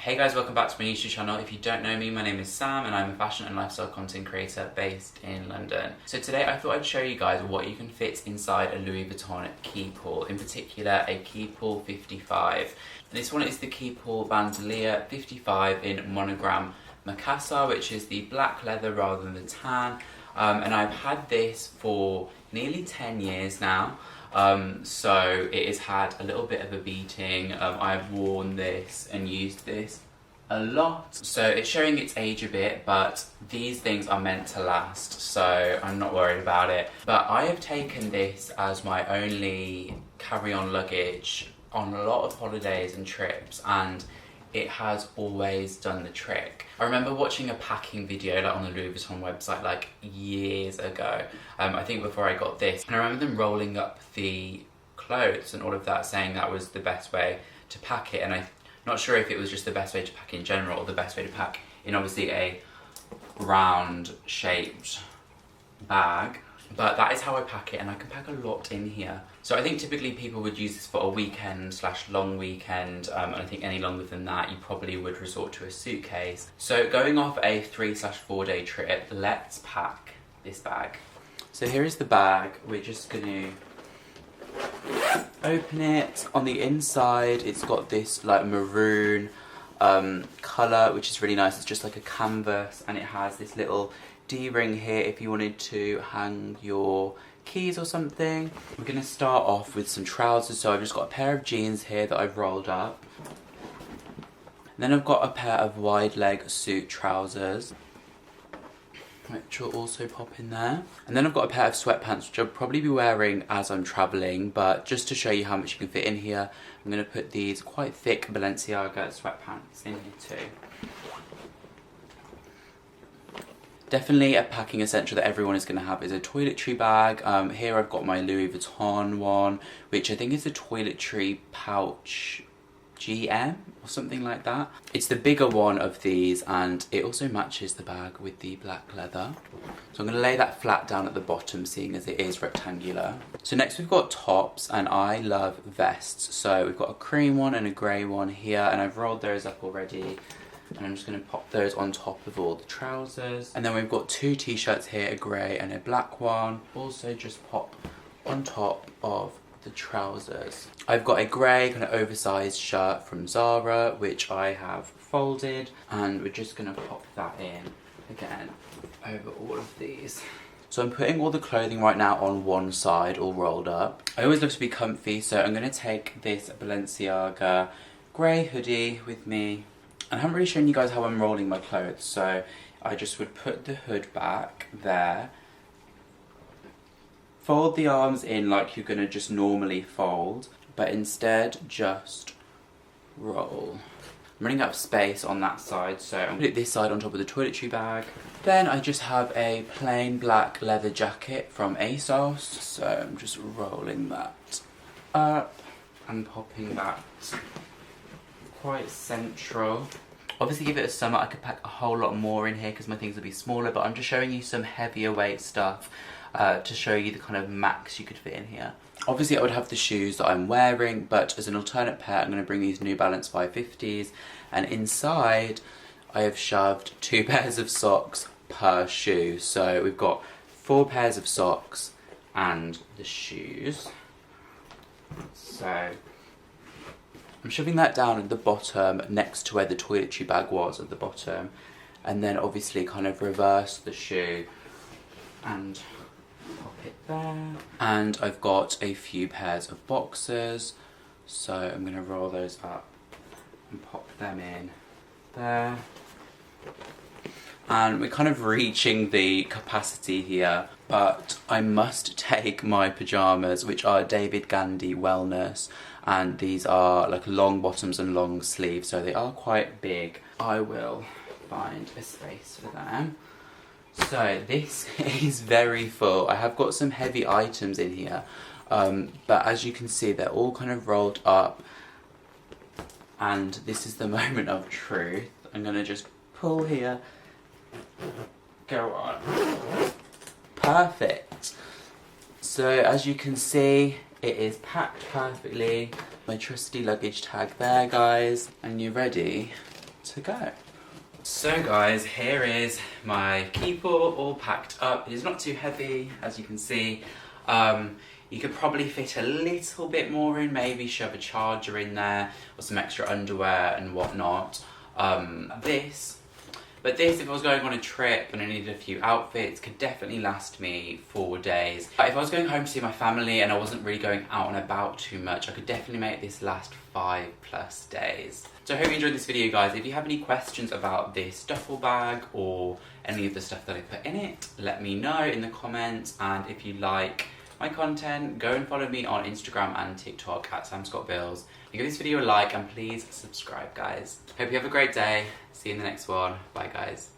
Hey guys, welcome back to my YouTube channel. If you don't know me, my name is Sam and I'm a fashion and lifestyle content creator based in London. So today I thought I'd show you guys what you can fit inside a Louis Vuitton KEEPALL, in particular a KEEPALL 55. This one is the KEEPALL Bandoulière 55 in monogram Macassar, which is the black leather rather than the tan. And I've had this for nearly 10 years now. So it has had a little bit of a beating. I've worn this and used this a lot. So it's showing its age a bit, but these things are meant to last, so I'm not worried about it. But I have taken this as my only carry-on luggage on a lot of holidays and trips, and it has always done the trick. I remember watching a packing video like on the Louis Vuitton website like years ago, I think before I got this, and I remember them rolling up the clothes and all of that, saying that was the best way to pack it, and I'm not sure if it was just the best way to pack in general or the best way to pack in obviously a round shaped bag. But that is how I pack it, and I can pack a lot in here. So I think typically people would use this for a weekend / long weekend, and I think any longer than that you probably would resort to a suitcase. So going off a 3 / 4 day trip, let's pack this bag. So here is the bag. We're just going to open it. On the inside it's got this like maroon colour, which is really nice. It's just like a canvas, and it has this little D-ring here if you wanted to hang your keys or something. We're going to start off with some trousers. So I've just got a pair of jeans here that I've rolled up. And then I've got a pair of wide leg suit trousers, which will also pop in there. And then I've got a pair of sweatpants, which I'll probably be wearing as I'm travelling, but just to show you how much you can fit in here, I'm going to put these quite thick Balenciaga sweatpants in here too. Definitely a packing essential that everyone is going to have is a toiletry bag. Here I've got my Louis Vuitton one, which I think is a toiletry pouch GM or something like that. It's the bigger one of these, and it also matches the bag with the black leather. So I'm going to lay that flat down at the bottom, seeing as it is rectangular. So next we've got tops, and I love vests. So we've got a cream one and a grey one here, and I've rolled those up already. And I'm just going to pop those on top of all the trousers. And then we've got 2 t-shirts here, a grey and a black one. Also just pop on top of the trousers. I've got a grey kind of oversized shirt from Zara, which I have folded. And we're just going to pop that in again over all of these. So I'm putting all the clothing right now on one side, all rolled up. I always love to be comfy, so I'm going to take this Balenciaga grey hoodie with me. And I haven't really shown you guys how I'm rolling my clothes, so I just would put the hood back there, fold the arms in like you're going to just normally fold, but instead just roll. I'm running out of space on that side, so I'm going to put this side on top of the toiletry bag. Then I just have a plain black leather jacket from ASOS, so I'm just rolling that up and popping that quite central. Obviously if it was summer I could pack a whole lot more in here because my things would be smaller, but I'm just showing you some heavier weight stuff to show you the kind of max you could fit in here. Obviously I would have the shoes that I'm wearing, but as an alternate pair I'm going to bring these New Balance 550s, and inside I have shoved 2 pairs of socks per shoe. So we've got 4 pairs of socks and the shoes. So I'm shoving that down at the bottom next to where the toiletry bag was at the bottom, and then obviously kind of reverse the shoe and pop it there. And I've got a few pairs of boxers, so I'm going to roll those up and pop them in there. And we're kind of reaching the capacity here, but I must take my pyjamas, which are David Gandy Wellness, and these are like long bottoms and long sleeves, so they are quite big. I will find a space for them. So this is very full. I have got some heavy items in here, but as you can see they're all kind of rolled up, and this is the moment of truth. I'm going to just pull here. Go on. Perfect. So as you can see, it is packed perfectly. My trusty luggage tag there, guys. And you're ready to go. So guys, here is my Keepall all packed up. It is not too heavy, as you can see. You could probably fit a little bit more in, maybe shove a charger in there or some extra underwear and whatnot. But this, if I was going on a trip and I needed a few outfits, could definitely last me 4 days. If I was going home to see my family and I wasn't really going out and about too much, I could definitely make this last 5+ days. So I hope you enjoyed this video, guys. If you have any questions about this duffel bag or any of the stuff that I put in it, let me know in the comments. And if you like my content, go and follow me on Instagram and TikTok at SamScottBills. Give this video a like and please subscribe, guys. Hope you have a great day. See you in the next one. Bye, guys.